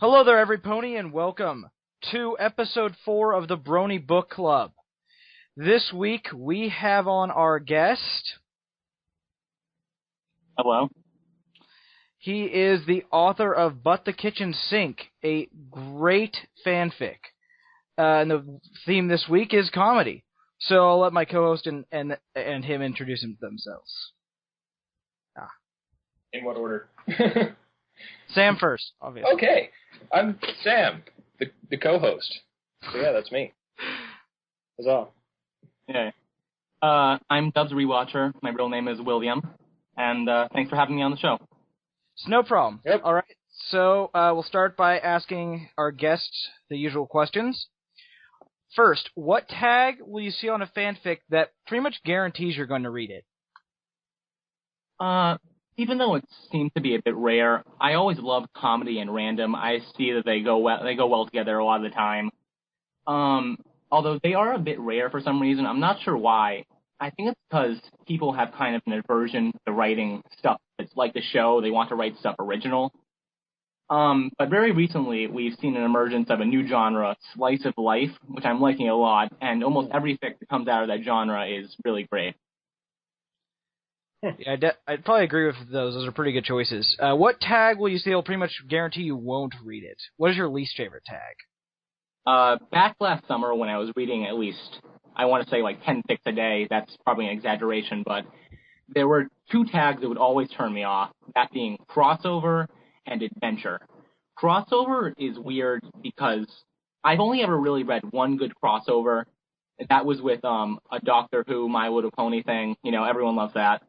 Hello there, every pony, and welcome to episode 4 of the Brony Bookclub. This week, we have on our guest. Hello. He is the author of But the Kitchen Sink, a great fanfic. And the theme this week is comedy. So I'll let my co-host and him introduce themselves. In what order? Sam first, obviously. Okay. I'm Sam, the co-host. So yeah, that's me. That's all. Yeah. I'm Dub's Rewatcher. My real name is William. And thanks for having me on the show. It's no problem. Yep. All right. So we'll start by asking our guests the usual questions. First, what tag will you see on a fanfic that pretty much guarantees you're going to read it? Even though it seems to be a bit rare, I always love comedy and random. I see that they go well together a lot of the time. Although they are a bit rare for some reason. I'm not sure why. I think it's because people have kind of an aversion to writing stuff that's like the show. They want to write stuff original. But very recently, we've seen an emergence of a new genre, slice of life, which I'm liking a lot, and almost every fic that comes out of that genre is really great. Yeah, I'd probably agree with those. Those are pretty good choices. What tag will you say will pretty much guarantee you won't read it? What is your least favorite tag? Back last summer when I was reading at least, I want to say like 10 fics a day, that's probably an exaggeration, but there were two tags that would always turn me off, that being crossover and adventure. Crossover is weird because I've only ever really read one good crossover. That was with a Doctor Who, My Little Pony thing. You know, everyone loves that.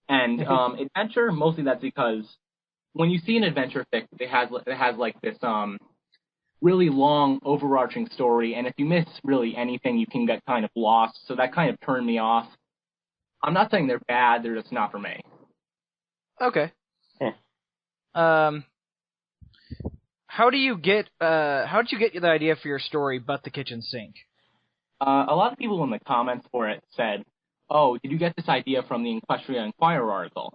And adventure, mostly that's because when you see an adventure fic, it has like this really long, overarching story, and if you miss really anything, you can get kind of lost, so that kind of turned me off. I'm not saying they're bad, they're just not for me. Okay. How did you get the idea for your story, But the Kitchen Sink? A lot of people in the comments for it said, "Oh, did you get this idea from the Equestria Inquirer article?"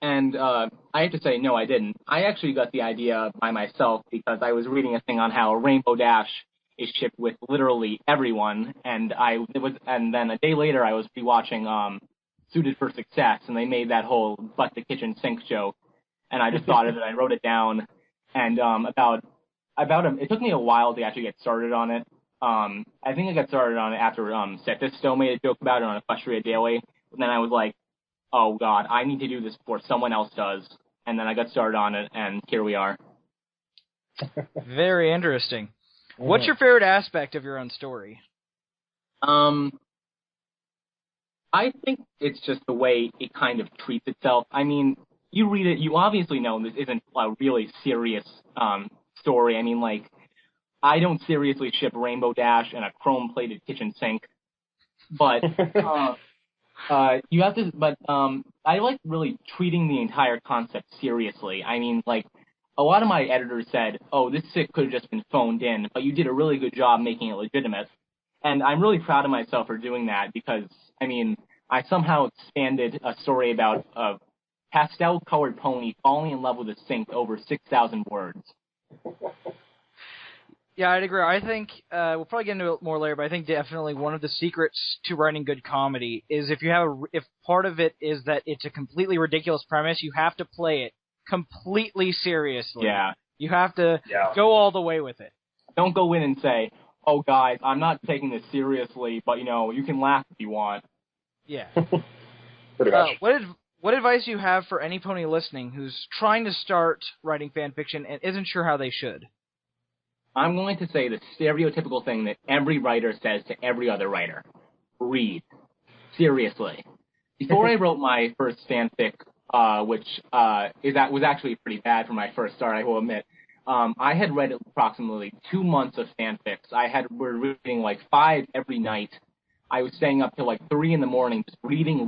And I have to say, no, I didn't. I actually got the idea by myself because I was reading a thing on how Rainbow Dash is shipped with literally everyone, and then a day later I was rewatching Suited for Success, and they made that whole But the Kitchen Sink joke, and I just thought of it. I wrote it down, and it took me a while to actually get started on it. I think I got started on it after Setisto made a joke about it on Equestria Daily, and then I was like, oh god, I need to do this before someone else does, and then I got started on it, and here we are. Very interesting. What's your favorite aspect of your own story? I think it's just the way it kind of treats itself. I mean, you read it, you obviously know this isn't a really serious story. I mean, like, I don't seriously ship Rainbow Dash and a chrome-plated kitchen sink, but you have to. But I like really treating the entire concept seriously. I mean, like, a lot of my editors said, "Oh, this fic could have just been phoned in, but you did a really good job making it legitimate," and I'm really proud of myself for doing that because, I mean, I somehow expanded a story about a pastel-colored pony falling in love with a sink over 6,000 words. Yeah, I'd agree. I think we'll probably get into it more later, but I think definitely one of the secrets to writing good comedy is if part of it is that it's a completely ridiculous premise, you have to play it completely seriously. Yeah. You have to go all the way with it. Don't go in and say, "Oh, guys, I'm not taking this seriously, but, you know, you can laugh if you want." Yeah. Pretty much. What advice do you have for any pony listening who's trying to start writing fan fiction and isn't sure how they should? I'm going to say the stereotypical thing that every writer says to every other writer. Read. Seriously. Before I wrote my first fanfic, which was actually pretty bad for my first start, I will admit, I had read approximately 2 months of fanfics. Were reading like 5 every night. I was staying up till like 3 in the morning just reading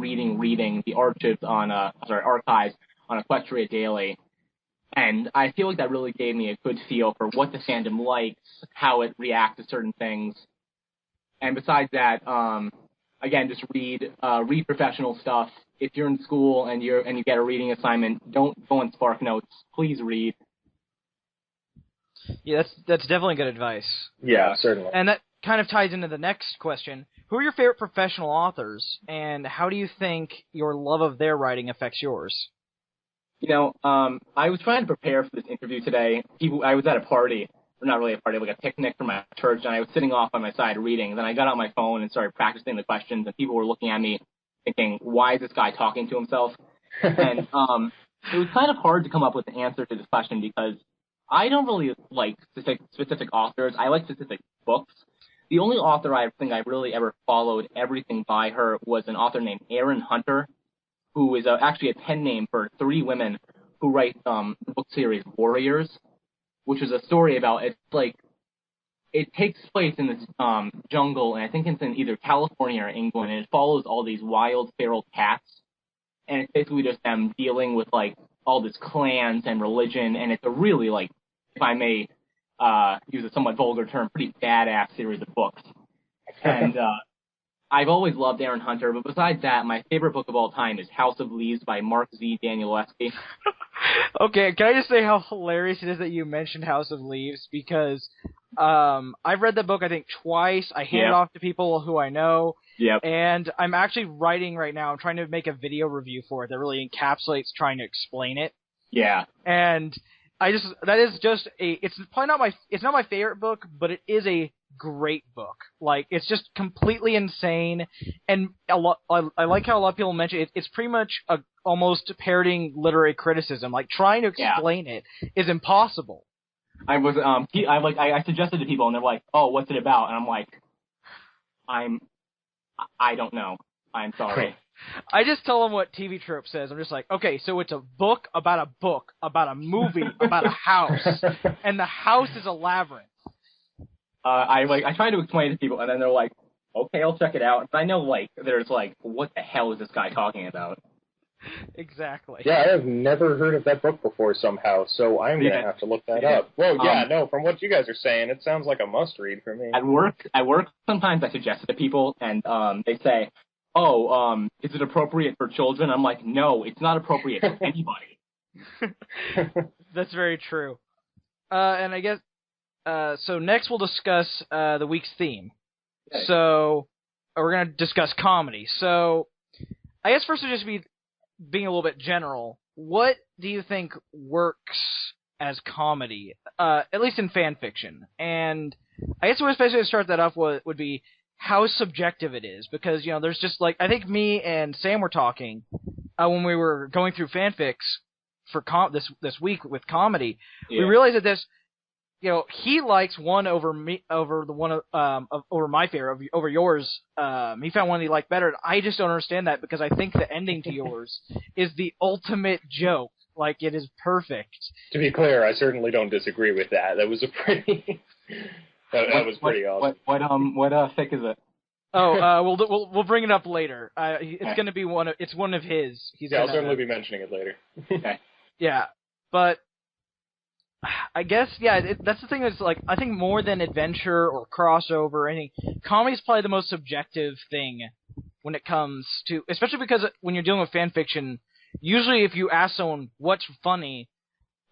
the archives archives on Equestria Daily. And I feel like that really gave me a good feel for what the fandom likes, how it reacts to certain things. And besides that, again, just read professional stuff. If you're in school and you get a reading assignment, don't go on Spark Notes. Please read. Yeah, that's definitely good advice. Yeah, certainly. And that kind of ties into the next question. Who are your favorite professional authors, and how do you think your love of their writing affects yours? I was trying to prepare for this interview today. I was at a party, or not really a party, like a picnic for my church, and I was sitting off by my side reading. And then I got on my phone and started practicing the questions, and people were looking at me thinking, why is this guy talking to himself? And it was kind of hard to come up with an answer to this question because I don't really like specific authors. I like specific books. The only author I think I really ever followed everything by her was an author named Erin Hunter, who is actually a pen name for 3 women who write the book series Warriors, which is a story about, it takes place in this jungle, and I think it's in either California or England, and it follows all these wild feral cats, and it's basically just them dealing with, all this clans and religion, and it's a really, if I may use a somewhat vulgar term, pretty badass series of books. And I've always loved Erin Hunter, but besides that, my favorite book of all time is House of Leaves by Mark Z. Danielewski. Okay, can I just say how hilarious it is that you mentioned House of Leaves, because I've read that book, I think, twice. I hand it off to people who I know, and I'm actually writing right now. I'm trying to make a video review for it that really encapsulates trying to explain it. Yeah. And it's probably not my favorite book, but it is a great book. It's just completely insane, and I like how a lot of people mention it's pretty much almost parroting literary criticism. Trying to explain it is impossible. I was I suggested to people, and they're like, "Oh, what's it about?" And I'm like, I don't know. I'm sorry. I just tell them what TV Trope says. I'm just like, okay, so it's a book, about a movie, about a house, and the house is a labyrinth. I try to explain it to people, and then they're like, okay, I'll check it out. And I know, there's what the hell is this guy talking about? Exactly. Yeah, I have never heard of that book before somehow, so I'm going to have to look that up. Well, from what you guys are saying, it sounds like a must-read for me. At work, sometimes I suggest it to people, and they say, oh, is it appropriate for children? I'm like, no, it's not appropriate for anybody. That's very true. And I guess, so next we'll discuss the week's theme. Okay. So we're going to discuss comedy. So I guess first we'll just be being a little bit general. What do you think works as comedy, at least in fan fiction? And I guess what especially to start that off would be how subjective it is, because there's just I think me and Sam were talking when we were going through fanfics for this week with comedy. Yeah. We realized that this, he likes one over me, over the one over my favorite, over yours. He found one he liked better. And I just don't understand that, because I think the ending to yours is the ultimate joke. It is perfect. To be clear, I certainly don't disagree with that. That was a pretty. That was pretty awesome. What fic is it? Oh, we'll bring it up later. It's going to be it's one of his. I'll certainly be mentioning it later. Okay. Yeah, but I guess that's the thing. Is I think more than adventure or crossover or anything, comedy is probably the most subjective thing when it comes to, especially because when you're dealing with fan fiction, usually if you ask someone what's funny,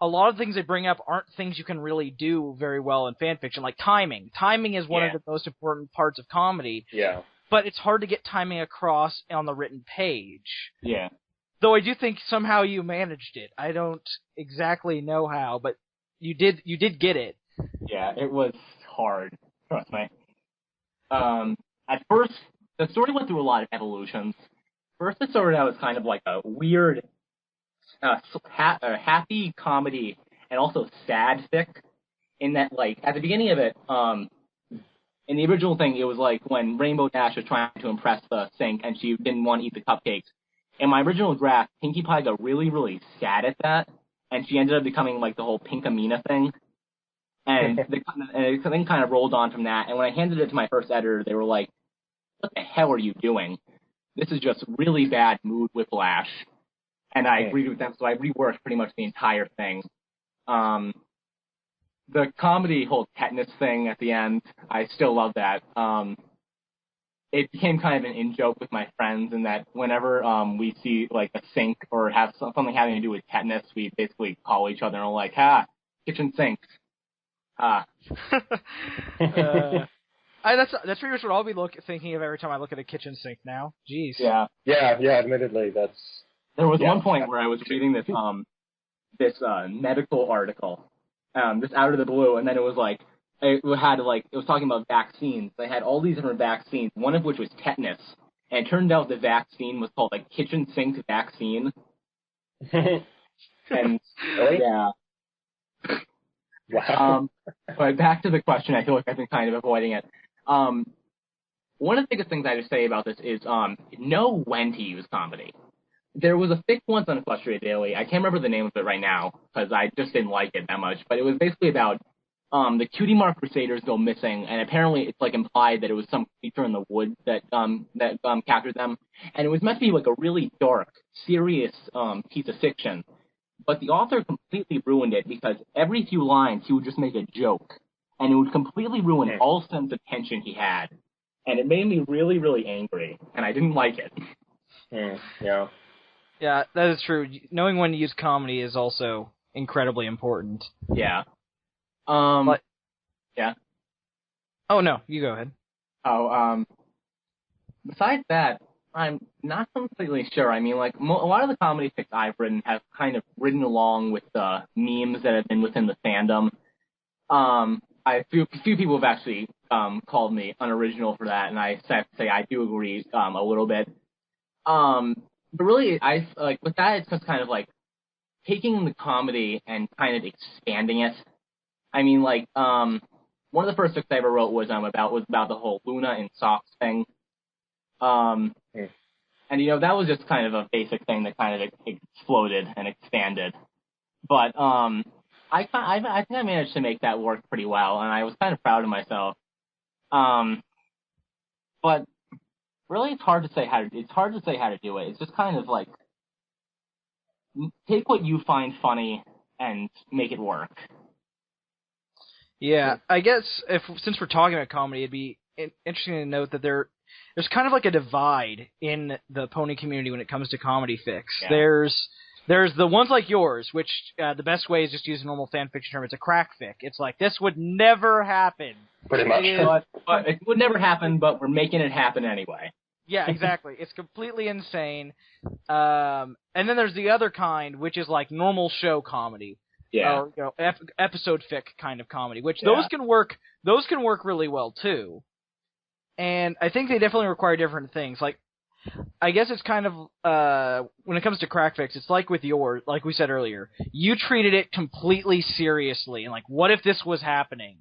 a lot of things they bring up aren't things you can really do very well in fan fiction, like timing. Timing is one of the most important parts of comedy. Yeah. But it's hard to get timing across on the written page. Yeah. Though I do think somehow you managed it. I don't exactly know how, but you did get it. Yeah, it was hard. Trust me. At first, the story went through a lot of evolutions. First, it started out as kind of like a weird, happy comedy and also sad fic. In that, at the beginning of it, in the original thing, it was when Rainbow Dash was trying to impress the Sink and she didn't want to eat the cupcakes. In my original draft, Pinkie Pie got really, really sad at that, and she ended up becoming the whole Pinkamena thing. And it then kind of rolled on from that. And when I handed it to my first editor, they were like, "What the hell are you doing? This is just really bad mood whiplash." And I agreed with them, so I reworked pretty much the entire thing. The comedy whole tetanus thing at the end, I still love that. It became kind of an in-joke with my friends in that whenever we see a sink or have something having to do with tetanus, we basically call each other and we're like, "Ha, kitchen sinks." That's pretty much what I'll be thinking of every time I look at a kitchen sink now. Jeez. Yeah. Admittedly, that's. There was one point where I was reading this medical article, just out of the blue, and then it was talking about vaccines. They had all these different vaccines, one of which was tetanus, and it turned out the vaccine was called kitchen sink vaccine. And really? Yeah. Wow. But back to the question, I feel like I've been kind of avoiding it. One of the biggest things I have to say about this is know when to use comedy. There was a fic once on Equestria Daily. I can't remember the name of it right now because I just didn't like it that much. But it was basically about the Cutie Mark Crusaders go missing, and apparently it's implied that it was some creature in the woods that captured them, and it was meant to be a really dark, serious piece of fiction. But the author completely ruined it because every few lines he would just make a joke, and it would completely ruin all sense of tension he had, and it made me really, really angry, and I didn't like it. Yeah. Yeah, that is true. Knowing when to use comedy is also incredibly important. Yeah. Yeah. Oh, no, you go ahead. Besides that, I'm not completely sure. I mean, a lot of the comedy fics I've written have kind of ridden along with the memes that have been within the fandom. A few people have actually called me unoriginal for that, and I have to say I do agree a little bit. But really, with that, it's just kind of taking the comedy and kind of expanding it. I mean, one of the first fics I ever wrote was about the whole Luna in socks thing. And that was just kind of a basic thing that kind of exploded and expanded. But I think I managed to make that work pretty well, and I was kind of proud of myself. But really, it's hard to say how to do it. It's just kind of take what you find funny and make it work. Yeah, I guess since we're talking about comedy, it'd be interesting to note that there's kind of a divide in the pony community when it comes to comedy fics. Yeah. There's the ones like yours, which the best way is just to use a normal fan fiction term. It's a crack fic. It's this would never happen. Pretty much. But it would never happen, but we're making it happen anyway. Yeah, exactly. It's completely insane. And then there's the other kind, which is normal show comedy. Yeah. Or, episode fic kind of comedy, which those can work really well too. And I think they definitely require different things. I guess it's kind of when it comes to crack fics, it's like with yours, like we said earlier, you treated it completely seriously, and what if this was happening?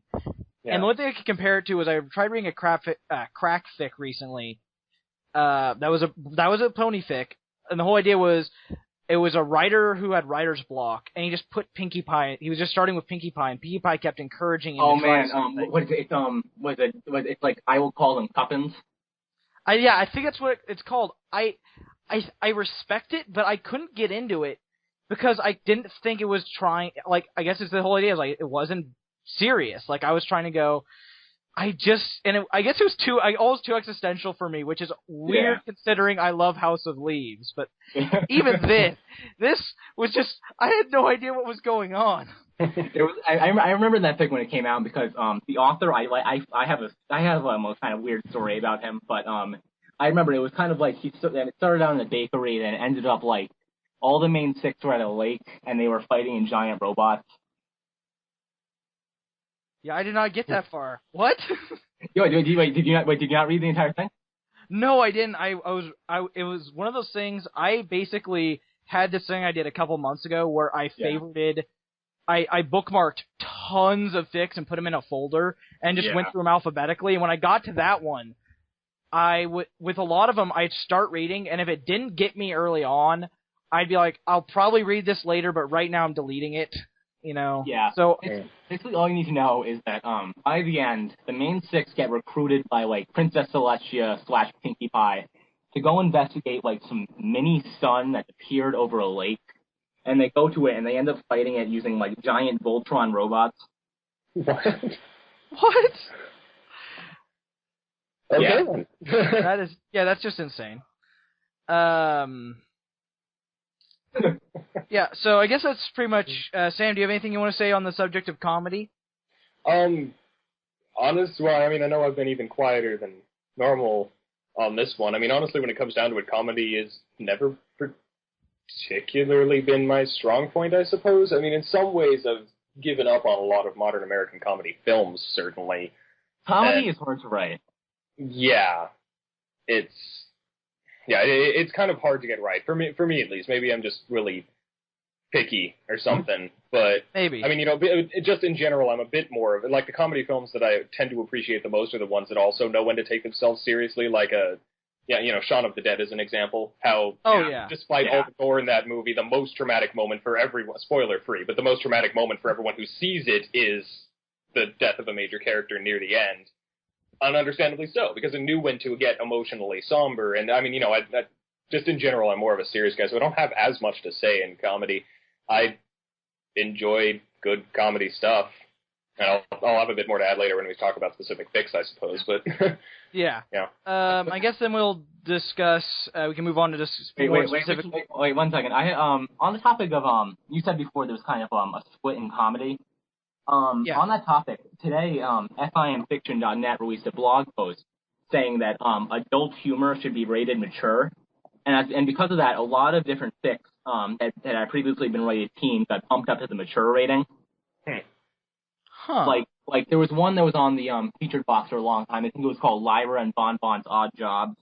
Yeah. And the one thing I could compare it to is I tried reading a crack fic recently. That was a pony fic, and the whole idea was it was a writer who had writer's block, and he just put Pinkie Pie. He was just starting with Pinkie Pie, and Pinkie Pie kept encouraging him. Oh man, what is it? It's I will call them Cuppins. Yeah, I think that's what it's called. I respect it, but I couldn't get into it because I didn't think it was trying. I guess it's the whole idea. It wasn't serious. I was trying to go. I guess it was almost too existential for me, which is weird considering I love House of Leaves. But even this was just, I had no idea what was going on. I remember that fic when it came out because the author I have a kind of weird story about him, but I remember it was kind of it started out in a bakery and it ended up all the main six were at a lake and they were fighting in giant robots. Yeah, I did not get that far. What? Did you not read the entire thing? No, I didn't. It was one of those things. I basically had this thing I did a couple months ago where I favorited. I bookmarked tons of fics and put them in a folder and just went through them alphabetically. And when I got to that one, with a lot of them, I'd start reading, and if it didn't get me early on, I'd be like, I'll probably read this later, but right now I'm deleting it. Yeah. So basically, all you need to know is that by the end, the main six get recruited by Princess Celestia / Pinkie Pie to go investigate some mini sun that appeared over a lake, and they go to it and they end up fighting it using giant Voltron robots. What? What? Okay. That's just insane. Yeah, so I guess that's pretty much. Sam, do you have anything you want to say on the subject of comedy? Well, I mean, I know I've been even quieter than normal on this one. I mean, honestly, when it comes down to it, comedy has never particularly been my strong point, I suppose. I mean, in some ways, I've given up on a lot of modern American comedy films, certainly. Comedy is hard to write. Yeah. It's kind of hard to get right. For me at least. Maybe I'm just really picky or something, but maybe. I mean, just in general, I'm a bit more of like the comedy films that I tend to appreciate the most are the ones that also know when to take themselves seriously. Like Shaun of the Dead is an example. Despite all the gore in that movie, the most traumatic moment for everyone, spoiler free, but the most traumatic moment for everyone who sees it is the death of a major character near the end. And understandably so, because it knew when to get emotionally somber. And I mean, I just in general, I'm more of a serious guy, so I don't have as much to say in comedy. I enjoy good comedy stuff, and I'll have a bit more to add later when we talk about specific picks, I suppose. But yeah. I guess then we'll discuss. We can move on to just specific. Wait, 1 second. I on the topic of you said before there's kind of a split in comedy. On that topic today, FIMfiction.net released a blog post saying that adult humor should be rated mature, and because of that, a lot of different fics that had previously been rated teen got bumped up to the mature rating. Huh. Like there was one that was on the featured box for a long time. I think it was called Lyra and Bon Bon's Odd Jobs,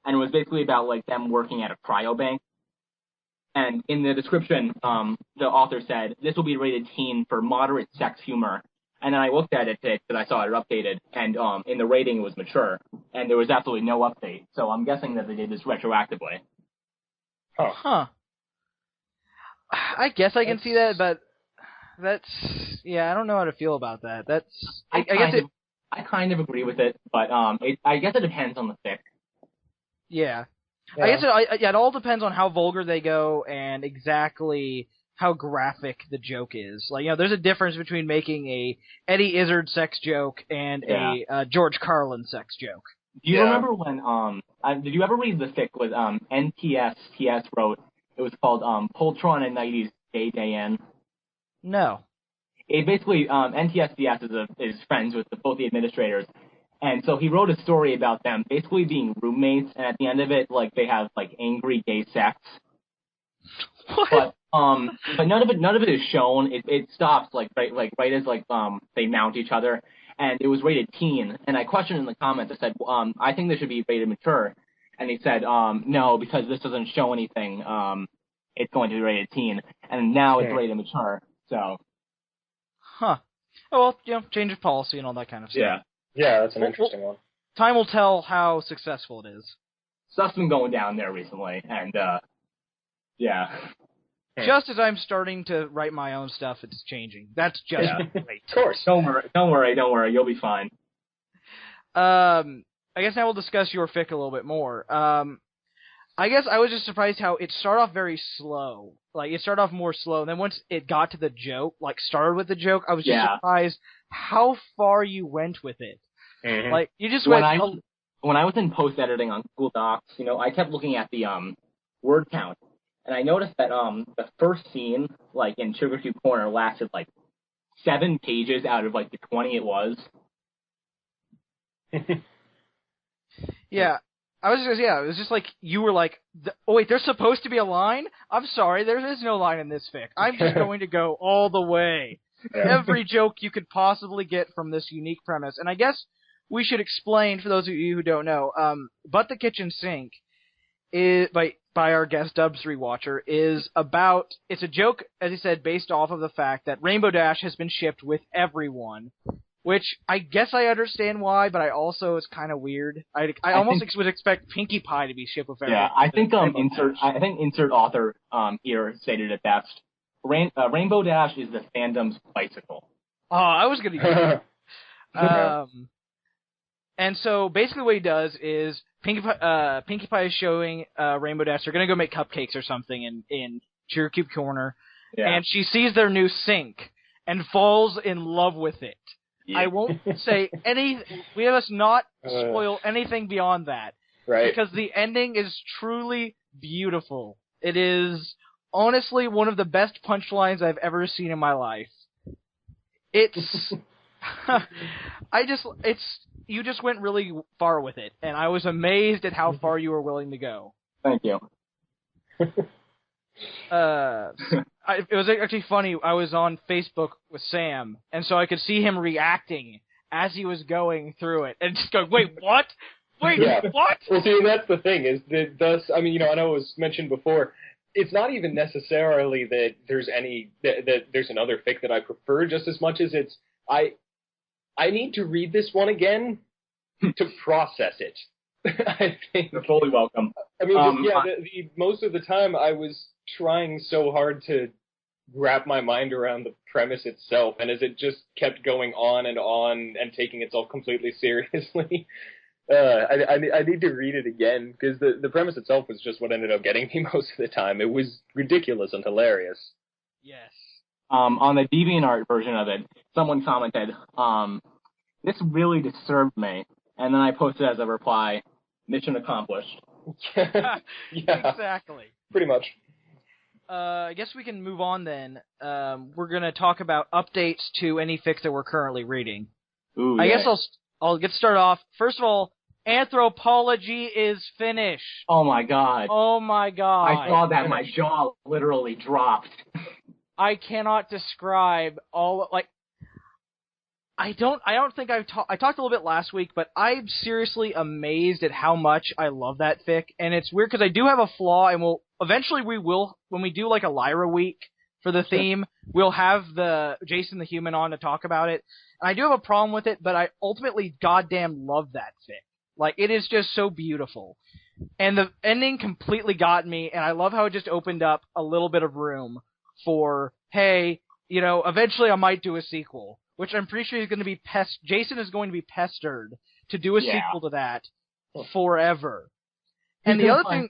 and it was basically about like them working at a cryobank. And in the description, the author said this will be rated teen for moderate sex humor. And then I looked at it today because I saw it updated, and in the rating it was mature, and there was absolutely no update. So I'm guessing that they did this retroactively. Huh. I guess I can see that, but that's I don't know how to feel about that. I kind of agree with it, but I guess it depends on the fic. Yeah. I guess it all depends on how vulgar they go and exactly how graphic the joke is. Like, there's a difference between making a Eddie Izzard sex joke and a George Carlin sex joke. Do you remember when did you ever read the fic with NTS wrote? It was called Poltron and Nighty's Day In. No. It basically NTSDS is friends with both the administrators. And so he wrote a story about them basically being roommates, and at the end of it, like, they have, like, angry gay sex. What? But none of it is shown. It stops, right as, they mount each other. And it was rated teen. And I questioned in the comments, I said, I think this should be rated mature. And he said, no, because this doesn't show anything. It's going to be rated teen. And now it's rated mature, so. Huh. Oh, well, change of policy and all that kind of stuff. Yeah. Yeah, that's an interesting one. Time will tell how successful it is. Stuff's been going down there recently, and, yeah. Just as I'm starting to write my own stuff, it's changing. That's just great. Of course. Don't worry, you'll be fine. I guess now we'll discuss your fic a little bit more. I guess I was just surprised how it started off very slow. Like, it started off more slow, and then once it got to the joke, started with the joke, I was just surprised how far you went with it. Mm-hmm. Like, you just went... When I was in post-editing on Google Docs, I kept looking at the word count, and I noticed that the first scene, in Sugar Cube Corner, lasted, 7 pages out of, the 20 it was. Yeah. I was just, it was just you were oh wait, there's supposed to be a line? I'm sorry, there is no line in this fic. I'm just going to go all the way. Yeah. Every joke you could possibly get from this unique premise. And I guess we should explain, for those of you who don't know, But the Kitchen Sink, is by our guest Dubs3 Watcher, is about, it's a joke, as he said, based off of the fact that Rainbow Dash has been shipped with everyone. Which, I guess I understand why, but I also, it's kind of weird. I almost would expect Pinkie Pie to be shipped with everyone. Yeah, I think insert author here stated it best. Rainbow Dash is the fandom's bicycle. Oh, I was going to use that. And so, basically what he does is, Pinkie Pie is showing Rainbow Dash, they're going to go make cupcakes or something in Sugar Cube Corner, and she sees their new sink, and falls in love with it. Yeah. I won't say we must not spoil anything beyond that. Right. Because the ending is truly beautiful. It is honestly one of the best punchlines I've ever seen in my life. It's You just went really far with it, and I was amazed at how far you were willing to go. Thank you. It was actually funny. I was on Facebook with Sam, and so I could see him reacting as he was going through it, and just going, "Wait, what? Wait, what?" Well, see, that's the thing is that thus. I mean, I know it was mentioned before. It's not even necessarily that there's that there's another fic that I prefer just as much as it's I need to read this one again to process it. I think you're fully welcome. I mean, the most of the time I was trying so hard to wrap my mind around the premise itself, and as it just kept going on and taking itself completely seriously, I need to read it again, because the premise itself was just what ended up getting me most of the time. It was ridiculous and hilarious. Yes. On the DeviantArt version of it, someone commented, "This really disturbed me," and then I posted as a reply, "Mission accomplished." Yeah. Exactly. Pretty much. I guess we can move on then. We're going to talk about updates to any fics that we're currently reading. Ooh, I guess I'll get started off. First of all, Anthropology is finished. Oh my god. I saw that, my jaw literally dropped. I cannot describe I don't think I talked a little bit last week, but I'm seriously amazed at how much I love that fic, and it's weird because I do have a flaw, and we will, when we do like a Lyra week for the theme, we'll have the Jason the Human on to talk about it. And I do have a problem with it, but I ultimately goddamn love that fic. Like, it is just so beautiful. And the ending completely got me, and I love how it just opened up a little bit of room for, hey, eventually I might do a sequel, which I'm pretty sure he's going to be Jason is going to be pestered to do a sequel to that forever. And the other thing...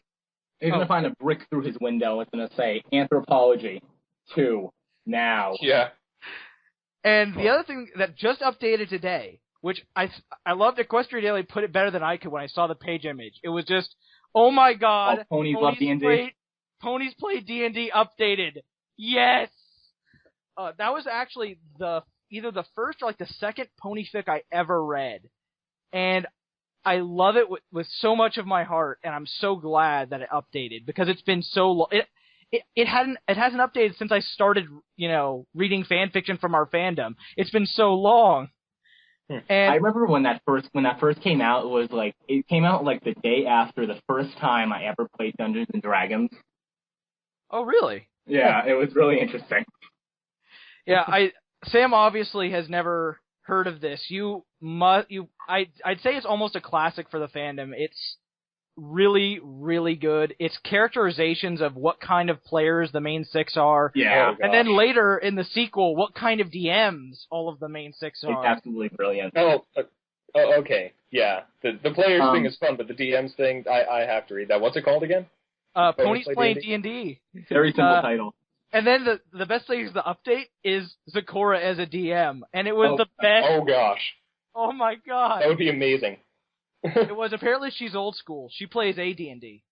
He's going to find a brick through his window. It's going to say, Anthropology 2, now. Yeah. And the other thing that just updated today, which I loved Equestria Daily put it better than I could when I saw the page image. It was just, oh my god. Ponies love D&D. Ponies play D&D updated. Yes! That was actually either the first or like the second pony fic I ever read. And I love it with so much of my heart, and I'm so glad that it updated, because it's been so long. It hasn't updated since I started, reading fan fiction from our fandom. It's been so long. And I remember when that first came out, it came out like the day after the first time I ever played Dungeons and Dragons. Oh, really? Yeah, it was really interesting. Yeah, Sam obviously has never heard of this. I'd say it's almost a classic for the fandom. It's really, really good. It's characterizations of what kind of players the main six are. Yeah. And then later in the sequel, what kind of DMs all of the main six are. It's absolutely brilliant. Oh, okay. Yeah. The players thing is fun, but the DMs thing, I have to read that. What's it called again? Ponies playing D&D. Very simple title. And then the best thing is the update is Zecora as a DM, and it was the best. Oh gosh. Oh my god. That would be amazing. It was. Apparently she's old school. She plays AD&D.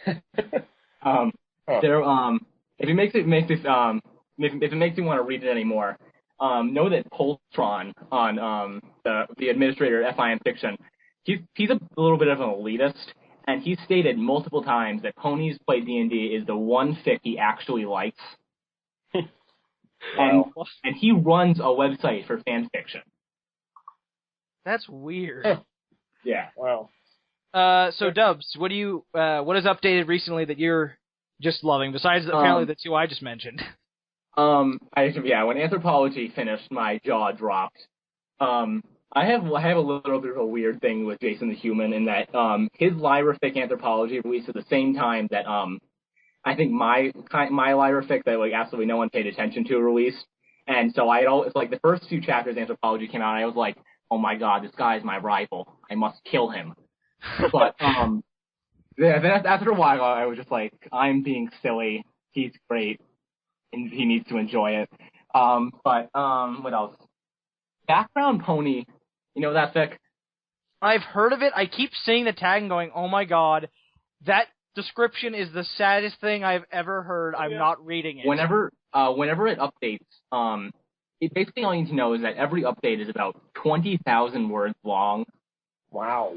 If it makes me want to read it anymore, know that Poltron on the administrator at FIM Fiction, he's a little bit of an elitist, and he's stated multiple times that Ponies Play D&D is the one fic he actually likes. And he runs a website for fan fiction. That's weird. Yeah. Wow. So Dubs, what has updated recently that you're just loving, besides apparently the two I just mentioned? When Anthropology finished, my jaw dropped. I have a little bit of a weird thing with Jason the Human in that his Lyra fic Anthropology released at the same time that I think my Lyra fic that absolutely no one paid attention to released, and so it's the first two chapters of Anthropology came out, and I was like, oh my god, this guy is my rival, I must kill him. But then after a while I was just like, I'm being silly, he's great, and he needs to enjoy it. What else? Background Pony. You know that fic? I've heard of it. I keep seeing the tag and going, oh my god, that description is the saddest thing I've ever heard. I'm not reading it. Whenever it updates, basically all you need to know is that every update is about 20,000 words long. Wow.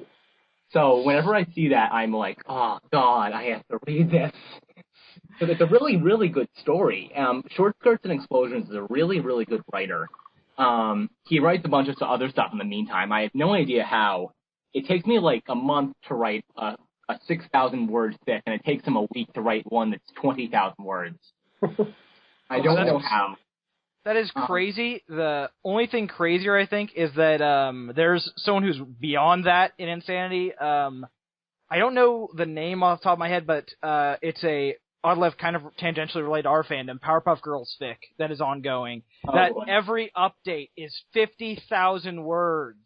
So whenever I see that, I'm like, oh, God, I have to read this. So it's a really, really good story. Short Skirts and Explosions is a really, really good writer. He writes a bunch of other stuff in the meantime. I have no idea how. It takes me like a month to write a 6,000 word thick, and it takes him a week to write one that's 20,000 words. I don't know how. That is crazy. The only thing crazier, I think, is that there's someone who's beyond that in insanity. I don't know the name off the top of my head, but it's a odd left kind of tangentially related to our fandom, Powerpuff Girls fic that is ongoing. Every update is 50,000 words.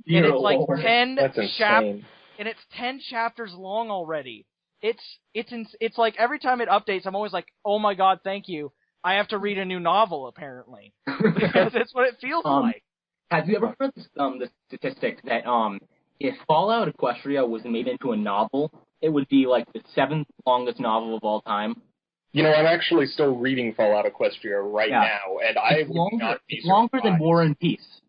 And it's like 10 chapters, and it's 10 chapters long already. It's like every time it updates, I'm always like, oh my God, thank you. I have to read a new novel, apparently. Because it's what it feels like. Have you ever heard the statistic that if Fallout Equestria was made into a novel, it would be like the 7th longest novel of all time? You know, I'm actually still reading Fallout Equestria right now, and I would not be surprised. It's longer than War and Peace.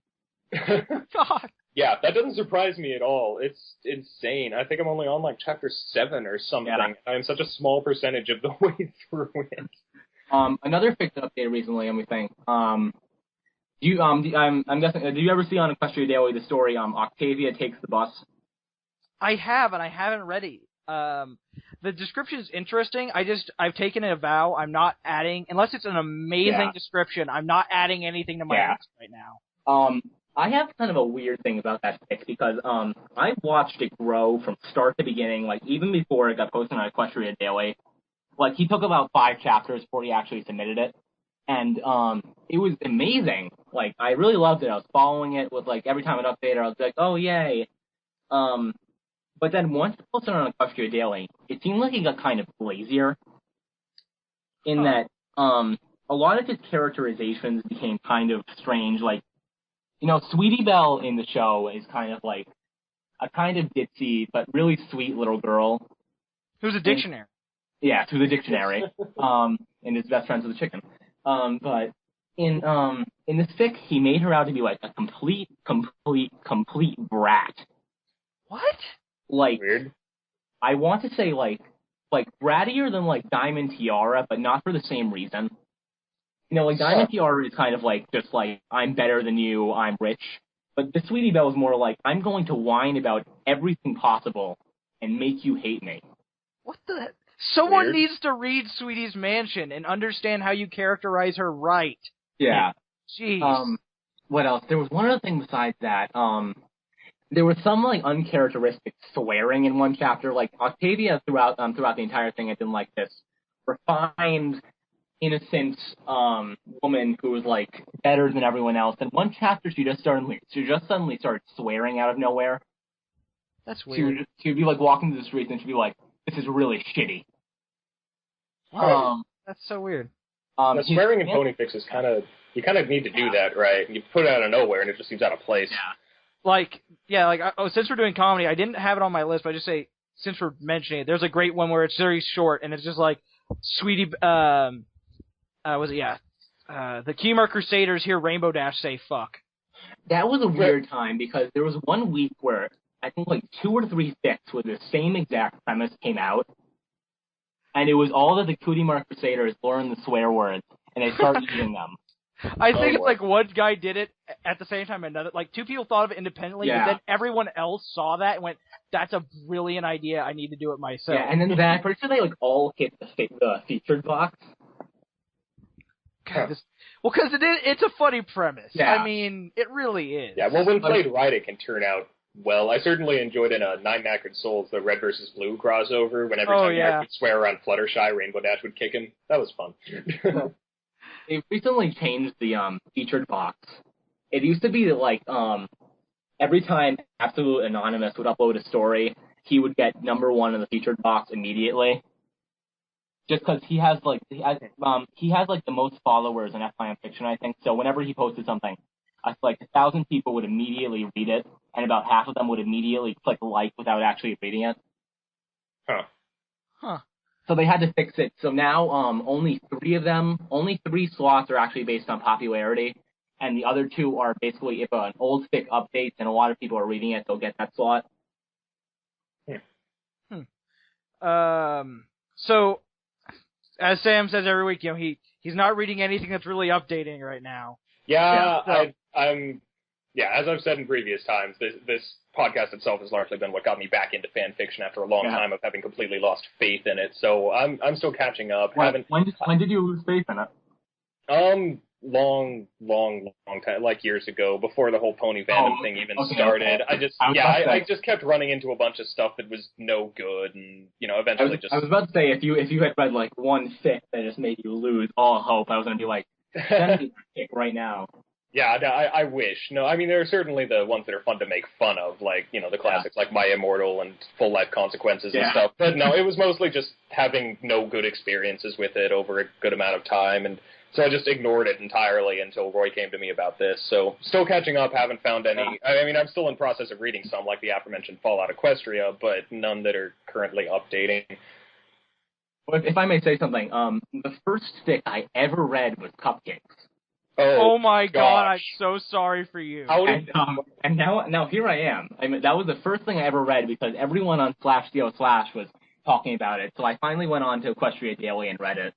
God. Yeah, that doesn't surprise me at all. It's insane. I think I'm only on like chapter 7 or something. Yeah. I'm such a small percentage of the way through it. Another fic that updated recently, let me think. I'm guessing. Did you ever see on Equestria Daily the story Octavia Takes the Bus? I have, and I haven't read it. The description is interesting. I've taken a vow. I'm not adding, unless it's an amazing description. I'm not adding anything to my list right now. I have kind of a weird thing about that fic because I watched it grow from start to beginning. Like even before it got posted on Equestria Daily. Like, he took about 5 chapters before he actually submitted it, and it was amazing. Like, I really loved it. I was following it with, like, every time it updated, I was like, oh, yay. But then once it posted on Equestria Daily, it seemed like he got kind of lazier in that a lot of his characterizations became kind of strange. Like, you know, Sweetie Belle in the show is kind of like a kind of ditzy but really sweet little girl. Who's a dictionary. Yeah, to the dictionary, and is best friends with the chicken. But in this fic, he made her out to be like a complete brat. What? Like, weird. I want to say like brattier than like Diamond Tiara, but not for the same reason. You know, like Diamond Tiara is kind of like just like I'm better than you, I'm rich. But the Sweetie Belle is more like I'm going to whine about everything possible and make you hate me. What the? Someone needs to read Sweetie's Mansion and understand how you characterize her right. Yeah. Jeez. What else? There was one other thing besides that. There was some like uncharacteristic swearing in one chapter. Like Octavia throughout the entire thing had been like this refined, innocent woman who was like better than everyone else. And one chapter she just suddenly started swearing out of nowhere. That's weird. She would be like walking through the streets and she'd be like, "This is really shitty." That's so weird. Swearing in ponyfics is you kind of need to do that, right? You put it out of nowhere and it just seems out of place. Yeah. Since we're doing comedy, I didn't have it on my list, but I just say, since we're mentioning it, there's a great one where it's very short and it's just like, Sweetie, the Keymark Crusaders hear Rainbow Dash say fuck. That was a weird time because there was one week where I think like 2 or 3 fics with the same exact premise came out. And it was all that the Keymark Crusaders learned the swear words, and they started using them. I think it's like one guy did it at the same time another. Like 2 people thought of it independently, but then everyone else saw that and went, "That's a brilliant idea. I need to do it myself." Yeah, and then I'm pretty sure they like all hit the featured box. God, because it's a funny premise. Yeah. I mean, it really is. Yeah, well, when played right, it can turn out well. I certainly enjoyed in a Nine Knackered Souls the Red vs. Blue crossover. When every time Jack would swear around Fluttershy, Rainbow Dash would kick him. That was fun. They recently changed the featured box. It used to be that like every time Absolute Anonymous would upload a story, he would get #1 in the featured box immediately. Just because he has the most followers in F-Fan fiction, I think. So whenever he posted something, like 1,000 people would immediately read it, and about half of them would immediately click like without actually reading it. Huh. So they had to fix it. So now only 3 slots are actually based on popularity, and the other two are basically if an old fic updates and a lot of people are reading it, they'll get that slot. So, as Sam says every week, he's not reading anything that's really updating right now. I'm as I've said in previous times, this podcast itself has largely been what got me back into fan fiction after a long time of having completely lost faith in it. So I'm still catching up. When did you lose faith in it? Long time, like years ago, before the whole pony fandom thing even started. Okay. I just kept running into a bunch of stuff that was no good, and eventually I was about to say if you had read like one fic that just made you lose all hope, I was gonna be like, send me that fic right now. Yeah, I wish. No, I mean, there are certainly the ones that are fun to make fun of, like, the classics like My Immortal and Full Life Consequences and stuff. But no, it was mostly just having no good experiences with it over a good amount of time, and so I just ignored it entirely until Roy came to me about this. So still catching up, haven't found any. I mean, I'm still in process of reading some, like the aforementioned Fallout Equestria, but none that are currently updating. Well, if I may say something, the first fic I ever read was Cupcakes. Oh my God! I'm so sorry for you. And now here I am. I mean, that was the first thing I ever read because everyone on /do/ was talking about it. So I finally went on to Equestria Daily and read it.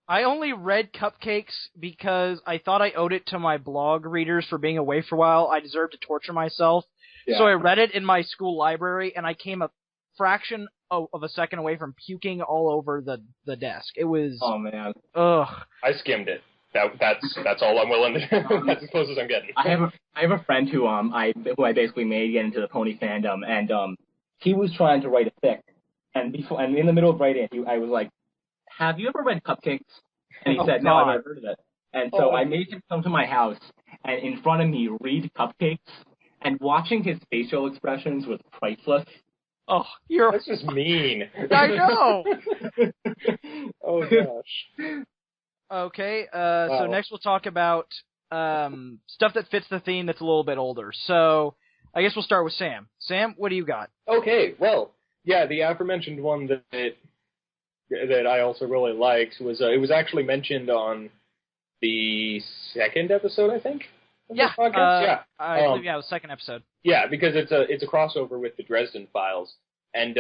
I only read Cupcakes because I thought I owed it to my blog readers for being away for a while. I deserved to torture myself. So I read it in my school library, and I came a fraction of a second away from puking all over the desk. It was... Oh, man. Ugh. I skimmed it. That's all I'm willing to do. That's as close as I'm getting. I have a friend who I basically made get into the pony fandom, and he was trying to write a fic, and in the middle of writing it, I was like, have you ever read Cupcakes? And he said, no, I've never heard of it. And so I made him come to my house and in front of me read Cupcakes, and watching his facial expressions was priceless. Oh, That's just mean. I know! Oh, gosh. Okay, so next we'll talk about stuff that fits the theme that's a little bit older. So, I guess we'll start with Sam. Sam, what do you got? Okay, well, the aforementioned one that I also really liked was it was actually mentioned on the second episode, I think. I believe it was the second episode. Yeah, because it's a crossover with the Dresden Files, and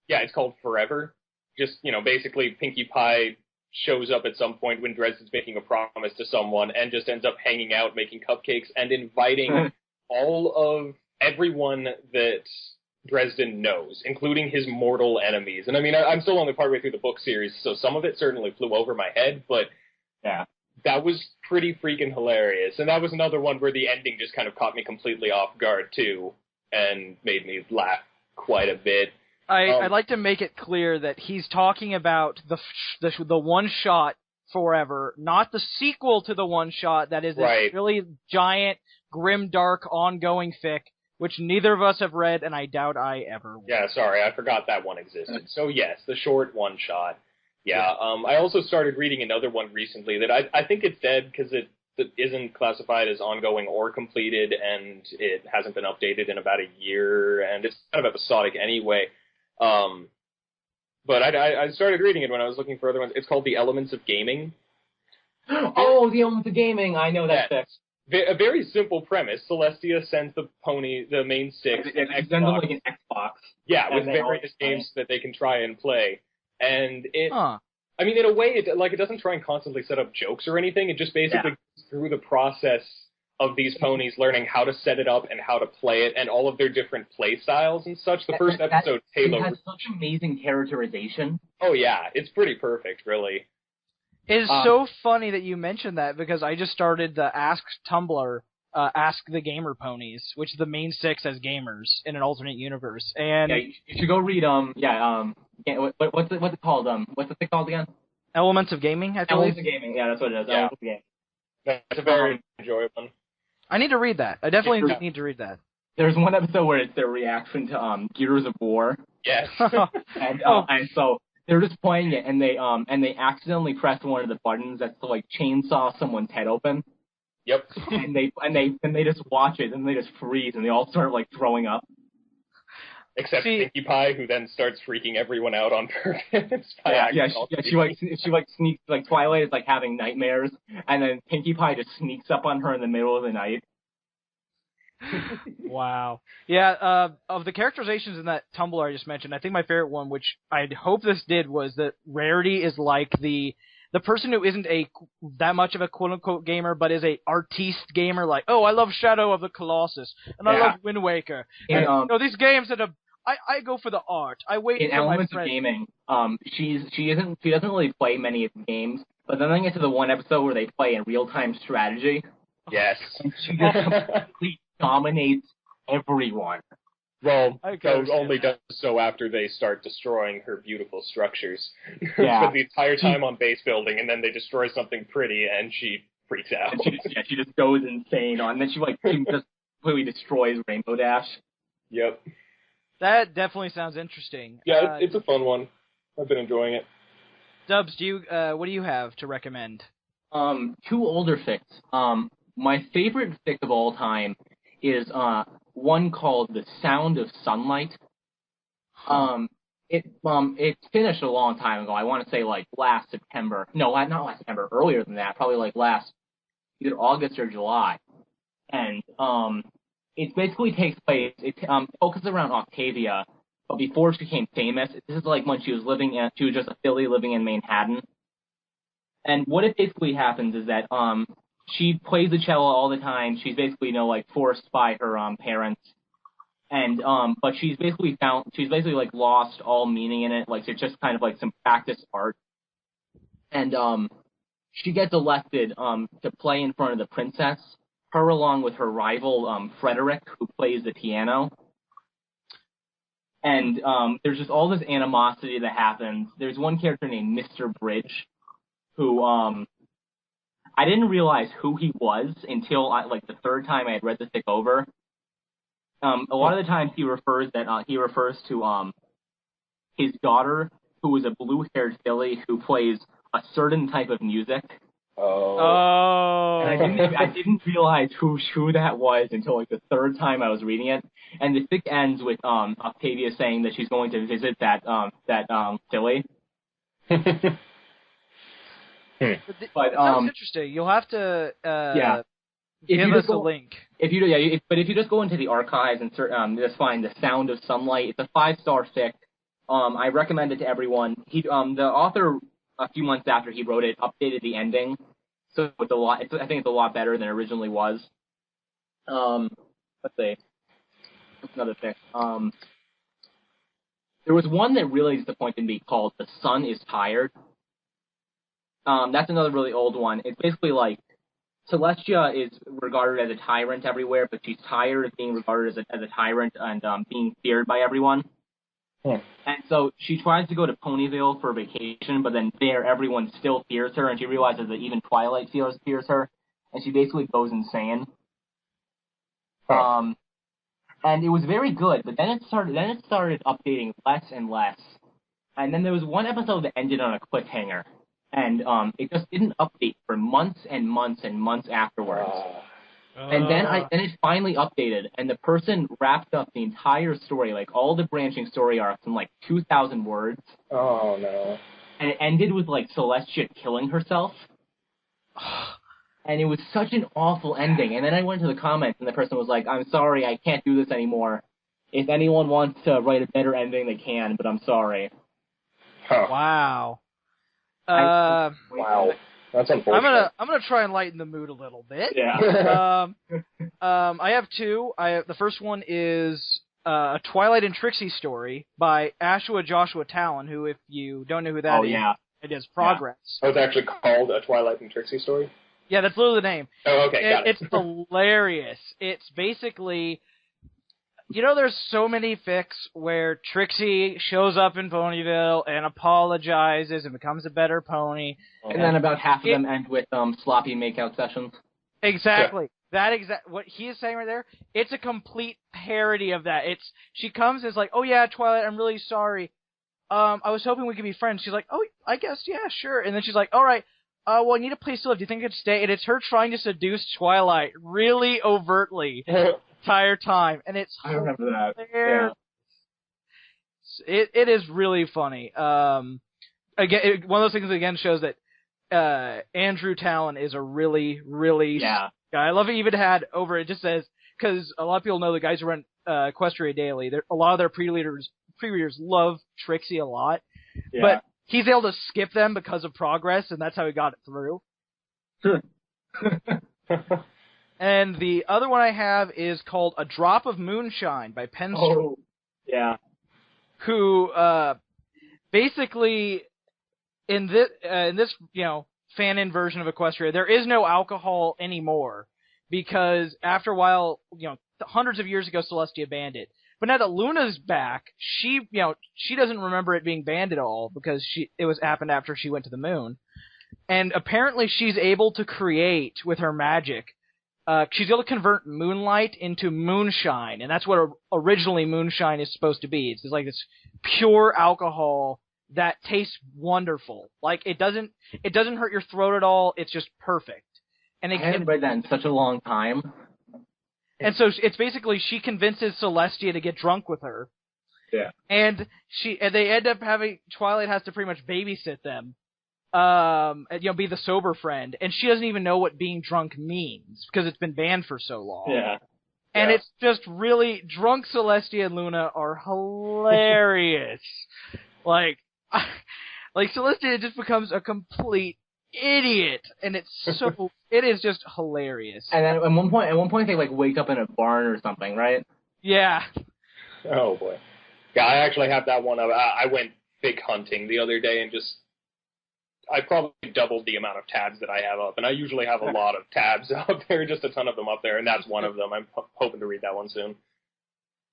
it's called Forever. Just basically Pinkie Pie shows up at some point when Dresden's making a promise to someone, and just ends up hanging out, making cupcakes, and inviting all of everyone that Dresden knows, including his mortal enemies. And I mean, I'm still only partway through the book series, so some of it certainly flew over my head, but that was pretty freaking hilarious. And that was another one where the ending just kind of caught me completely off guard, too, and made me laugh quite a bit. I'd like to make it clear that he's talking about the one-shot Forever, not the sequel to the one-shot that is this really giant, grim, dark, ongoing fic, which neither of us have read, and I doubt I ever will. Yeah, sorry, I forgot that one existed. So yes, the short one-shot. I also started reading another one recently that I think it's dead because it isn't classified as ongoing or completed, and it hasn't been updated in about a year, and it's kind of episodic anyway. But I started reading it when I was looking for other ones. It's called The Elements of Gaming. Oh, The Elements of Gaming! I know that fic. A very simple premise. Celestia sends the main six, an Xbox. Sends them like an Xbox. Yeah, with various games that they can try and play. And I mean, in a way, it doesn't try and constantly set up jokes or anything. It just basically goes through the process of these ponies learning how to set it up and how to play it, and all of their different play styles and such. The first episode, Taylor, it has such amazing characterization. Oh yeah, it's pretty perfect, really. It is so funny that you mentioned that, because I just started the Ask Tumblr, Ask the Gamer Ponies, which the main six as gamers in an alternate universe. And you should go read what's it called? What's the thing called again? Elements of Gaming, I believe. Elements of Gaming, that's what it is. Yeah. Elements of Gaming. That's a very enjoyable one. I need to read that. I definitely need to read that. There's one episode where it's their reaction to Gears of War. Yes. And so they're just playing it, and they accidentally press one of the buttons that's to like chainsaw someone's head open. Yep. And they just watch it, and they just freeze, and they all start like throwing up. Except Pinkie Pie, who then starts freaking everyone out on purpose. She sneaks, like, Twilight is, like, having nightmares, and then Pinkie Pie just sneaks up on her in the middle of the night. Wow. Yeah, of the characterizations in that Tumblr I just mentioned, I think my favorite one, which I hope this did, was that Rarity is like the person who isn't that much of a quote-unquote gamer, but is a artiste gamer, like, oh, I love Shadow of the Colossus, and I love Wind Waker. And, these games that I go for the art. I wait in for my elements of gaming. She doesn't really play many of the games, but then I get to the one episode where they play in real-time strategy. Yes. And she just completely dominates everyone. Well, only does so after they start destroying her beautiful structures. Yeah. Spend the entire time on base building, and then they destroy something pretty, and she freaks out. She just goes insane and then she just completely destroys Rainbow Dash. Yep. That definitely sounds interesting. Yeah, it's a fun one. I've been enjoying it. Dubs, what do you have to recommend? Two older fics. My favorite fic of all time is one called The Sound of Sunlight. It finished a long time ago. I want to say like last September. No, not last September. Earlier than that. Probably like either August or July. And it basically takes place. It focuses around Octavia, but before she became famous. This is like when she was just a filly living in Manhattan. And what it basically happens is that she plays the cello all the time. She's basically, forced by her parents. And but she's basically like lost all meaning in it. Like it's just kind of like some practice art. And she gets elected to play in front of the princess. Her along with her rival Frederick, who plays the piano. And there's just all this animosity that happens. There's one character named Mr. Bridge, who I didn't realize who he was until the third time I had read the fic over. A lot of the times he refers to his daughter, who is a blue-haired filly who plays a certain type of music. Oh. And I didn't realize who that was until the third time I was reading it. And the fic ends with Octavia saying that she's going to visit that filly. But sounds interesting. You'll have to give us a link. But if you just go into the archives and just find The Sound of Sunlight, it's a 5-star fic. I recommend it to everyone. The author, a few months after he wrote it, updated the ending, so it's a lot. I think it's a lot better than it originally was. Let's see. What's another fic? There was one that really disappointed me called The Sun is Tired. That's another really old one. It's basically like Celestia is regarded as a tyrant everywhere, but she's tired of being regarded as a tyrant and being feared by everyone. Yeah. And so she tries to go to Ponyville for vacation, but then there everyone still fears her, and she realizes that even Twilight fears her, and she basically goes insane. Huh. And it was very good, but then it started updating less and less. And then there was one episode that ended on a cliffhanger. And it just didn't update for months and months and months afterwards. And then it finally updated, and the person wrapped up the entire story, like all the branching story arcs, in 2,000 words. Oh no! And it ended with Celestia killing herself. And it was such an awful ending. And then I went to the comments, and the person was like, "I'm sorry, I can't do this anymore. If anyone wants to write a better ending, they can, but I'm sorry." Huh. Wow. Wow. That's unfortunate. I'm gonna try and lighten the mood a little bit. Yeah. I have two. The first one is a Twilight and Trixie story by Ashua Joshua Talon, who, if you don't know who that is, it is Progress. Yeah. Oh, it's actually called a Twilight and Trixie story? Yeah, that's literally the name. Oh, okay, got it. It's hilarious. It's basically... there's so many fics where Trixie shows up in Ponyville and apologizes and becomes a better pony. And then about half of them end with sloppy makeout sessions. Exactly. Yeah. What he is saying right there, it's a complete parody of that. She comes and is like, "Oh yeah, Twilight, I'm really sorry. I was hoping we could be friends." She's like, "Oh, I guess, yeah, sure." And then she's like, "All right, well, I need a place to live. Do you think I could stay?" And it's her trying to seduce Twilight really overtly. Entire time, and it's I remember that. Yeah. It is really funny. Again, one of those things again shows that Andrew Tallon is a really, really guy. I love it. Even had over it just says because a lot of people know the guys who run Equestria Daily. A lot of their pre-readers love Trixie a lot, but he's able to skip them because of progress, and that's how he got it through. And the other one I have is called A Drop of Moonshine by Penn. Oh, yeah. Who basically in this fan-in version of Equestria, there is no alcohol anymore because after a while, hundreds of years ago, Celestia banned it. But now that Luna's back, she doesn't remember it being banned at all because it happened after she went to the moon. And apparently she's able to create with her magic. She's able to convert moonlight into moonshine, and that's what originally moonshine is supposed to be. It's like this pure alcohol that tastes wonderful. Like it doesn't hurt your throat at all. It's just perfect. And I haven't read that in such a long time. And so it's basically she convinces Celestia to get drunk with her. Yeah. And they end up having Twilight has to pretty much babysit them. Be the sober friend, and she doesn't even know what being drunk means because it's been banned for so long. Yeah. And it's just really drunk Celestia and Luna are hilarious. like Celestia just becomes a complete idiot, and it is just hilarious. And then at one point they wake up in a barn or something, right? Yeah. Oh boy. Yeah, I actually have that one. I went big hunting the other day and I probably doubled the amount of tabs that I have up, and I usually have a lot of tabs up there, just a ton of them up there, and that's one of them. I'm hoping to read that one soon.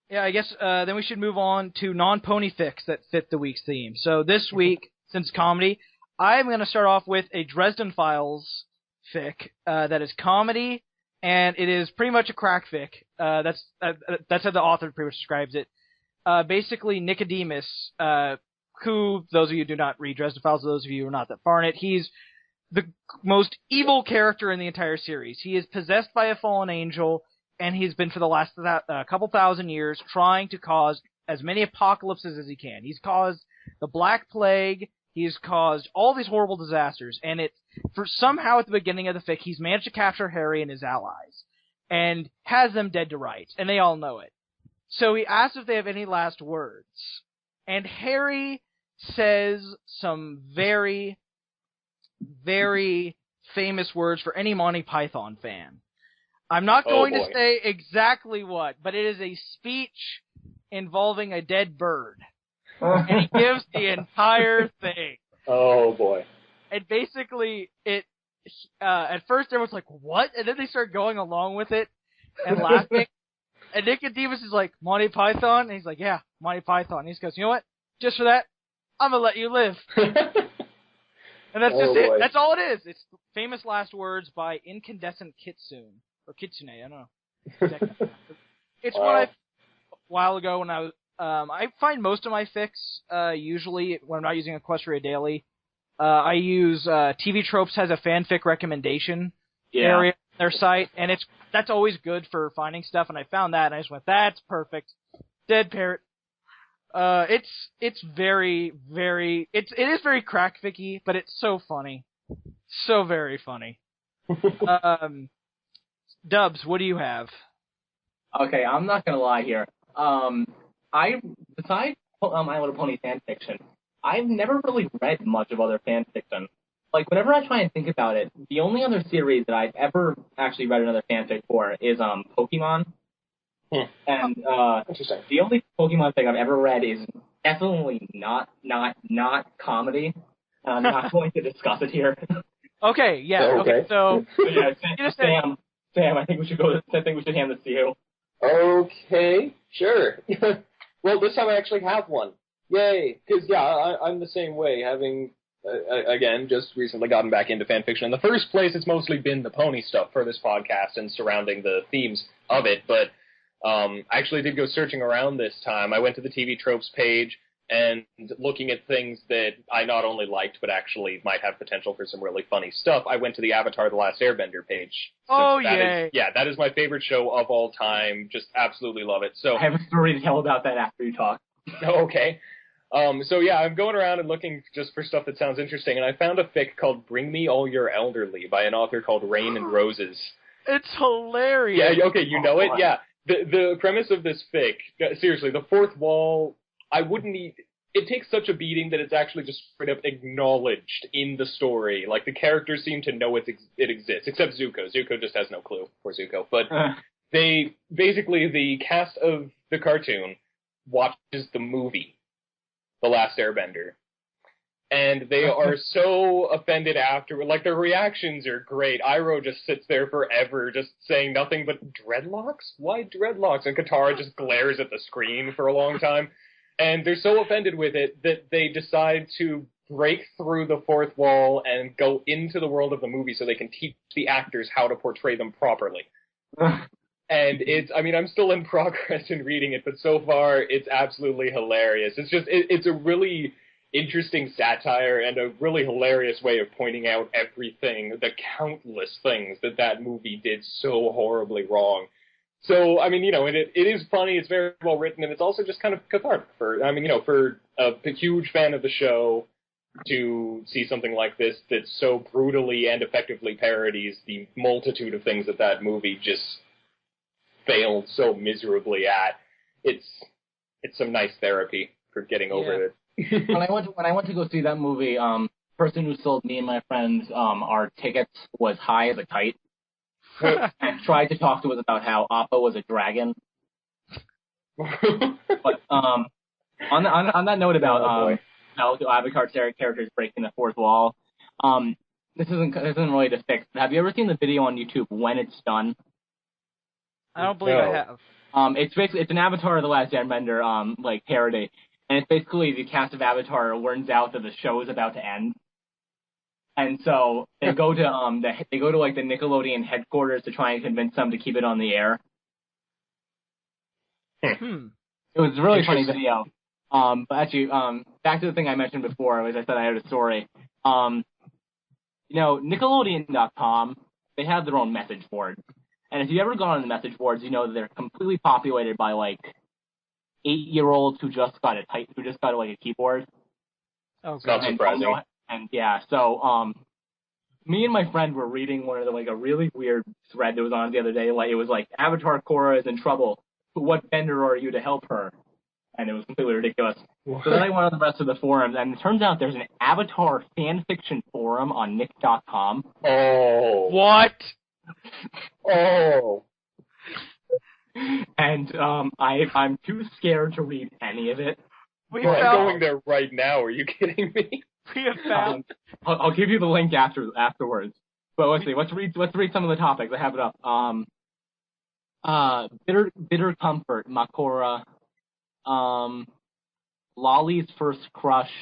Yeah, I guess then we should move on to non-pony fics that fit the week's theme. So this week, since comedy, I'm going to start off with a Dresden Files fic that is comedy, and it is pretty much a crack fic. That's how the author pretty much describes it. Basically, Nicodemus, who, those of you who do not read Dresden Files, those of you who are not that far in it, he's the most evil character in the entire series. He is possessed by a fallen angel, and he's been for the last couple thousand years trying to cause as many apocalypses as he can. He's caused the Black Plague, he's caused all these horrible disasters, and somehow at the beginning of the fic, he's managed to capture Harry and his allies, and has them dead to rights, and they all know it. So he asks if they have any last words, and Harry says some very, very famous words for any Monty Python fan. I'm not going to say exactly what, but it is a speech involving a dead bird. And he gives the entire thing. Oh, boy. And basically, at first everyone's like, what? And then they start going along with it and laughing. And Nicodemus is like, Monty Python? And he's like, yeah, Monty Python. And he goes, you know what? Just for that, I'm going to let you live. And that's just it. That's all it is. It's famous last words by Incandescent Kitsune. Or Kitsune, I don't know. It's a while ago when I find most of my fics, usually when I'm not using Equestria Daily, I use TV Tropes has a fanfic recommendation area on their site, and that's always good for finding stuff, and I found that, and I just went, that's perfect. Dead Parrot. It's very, very, it is very crack ficky, but it's so funny. So very funny. Dubs, what do you have? Okay, I'm not gonna lie here. Besides My Little Pony fan fiction, I've never really read much of other fan fiction. Like, whenever I try and think about it, the only other series that I've ever actually read another fanfic for is Pokemon. And the only Pokemon thing I've ever read is definitely not comedy. I'm not going to discuss it here. Okay, yeah, okay. So yeah, Sam, I think we should hand this to you. Okay, sure. Well, this time I actually have one. Yay! Because, I'm the same way, having, again, just recently gotten back into fanfiction. In the first place, it's mostly been the pony stuff for this podcast and surrounding the themes of it, but I actually did go searching around this time. I went to the TV Tropes page and looking at things that I not only liked, but actually might have potential for some really funny stuff, I went to the Avatar The Last Airbender page. Oh, yeah. That is my favorite show of all time. Just absolutely love it. So I have a story to tell about that after you talk. Oh, okay. So yeah, I'm going around and looking just for stuff that sounds interesting, and I found a fic called "Bring Me All Your Elderly" by an author called Rain and Roses. It's hilarious. Yeah, okay, you know it? Yeah. The premise of this fic, seriously, the fourth wall, I wouldn't need... It takes such a beating that it's actually just straight up acknowledged in the story. Like, the characters seem to know it exists, except Zuko. Zuko just has no clue. Poor Zuko. But they... Basically, the cast of the cartoon watches the movie, The Last Airbender. And they are so offended after. Like, their reactions are great. Iroh just sits there forever just saying nothing but, dreadlocks? Why dreadlocks? And Katara just glares at the screen for a long time. And they're so offended with it that they decide to break through the fourth wall and go into the world of the movie so they can teach the actors how to portray them properly. And I'm still in progress in reading it, but so far it's absolutely hilarious. It's a really interesting satire and a really hilarious way of pointing out everything, the countless things that movie did so horribly wrong. So, it is funny, it's very well written, and it's also just kind of cathartic for a huge fan of the show to see something like this that so brutally and effectively parodies the multitude of things that movie just failed so miserably at. It's some nice therapy for getting over it. When I went to go see that movie, person who sold me and my friends our tickets was high as a kite and tried to talk to us about how Appa was a dragon. But on that note about Avatar characters breaking the fourth wall, this isn't really to fix. Have you ever seen the video on YouTube When It's Done? I don't believe I have. It's an Avatar of the Last Airbender parody. And it's basically the cast of Avatar learns out that the show is about to end, and so they go to the Nickelodeon headquarters to try and convince them to keep it on the air. It was a really funny video. But actually, back to the thing I mentioned before, as I said, I had a story. Nickelodeon.com, they have their own message board, and if you ever gone on the message boards, you know that they're completely populated by 8-year-olds who just got a keyboard. Oh, not surprising. So me and my friend were reading one of a really weird thread that was on the other day. It was Avatar Korra is in trouble. What bender are you to help her? And it was completely ridiculous. What? So then I went on the rest of the forums, and it turns out there's an Avatar fan fiction forum on Nick.com. Oh. What? Oh. And I'm too scared to read any of it. I'm going there right now. Are you kidding me? We have found. I'll give you the link afterwards. But let's see. Let's read some of the topics. I have it up. Bitter comfort, Makora. Lolly's first crush.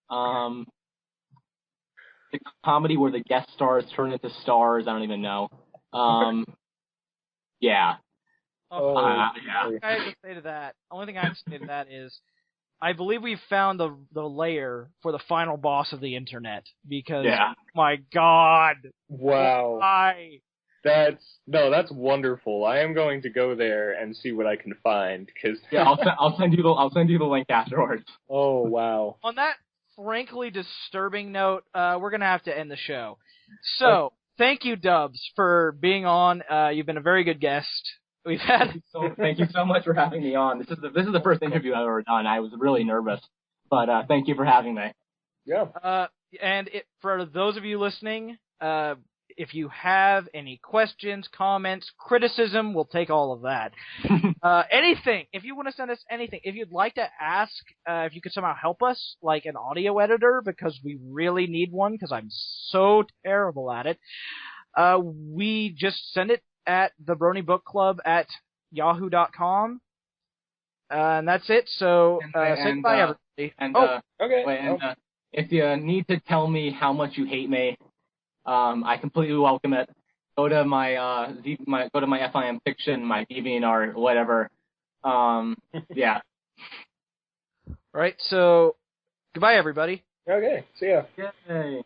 The comedy where the guest stars turn into stars. I don't even know. Yeah. Yeah. I have to say to that. Only thing I have to say to that is, I believe we've found the layer for the final boss of the internet. Because, my God. Wow. Why? That's wonderful. I am going to go there and see what I can find. I'll send you the link afterwards. Oh, wow. On that frankly disturbing note, we're gonna have to end the show. So. Thank you, Dubs, for being on. You've been a very good guest. We've had. Thank you so much for having me on. This is the first interview I've ever done. I was really nervous, but thank you for having me. Yeah. And for those of you listening, if you have any questions, comments, criticism, we'll take all of that. Anything. If you want to send us anything, if you'd like to ask if you could somehow help us, like an audio editor, because we really need one, because I'm so terrible at it, we just send it at the Brony Bookclub at yahoo.com. And that's it. So, say goodbye, everybody. Okay. If you need to tell me how much you hate me, I completely welcome it. Go to my FIM fiction, my DeviantArt, whatever. Yeah. Right. So, goodbye, everybody. Okay. See ya. Yay.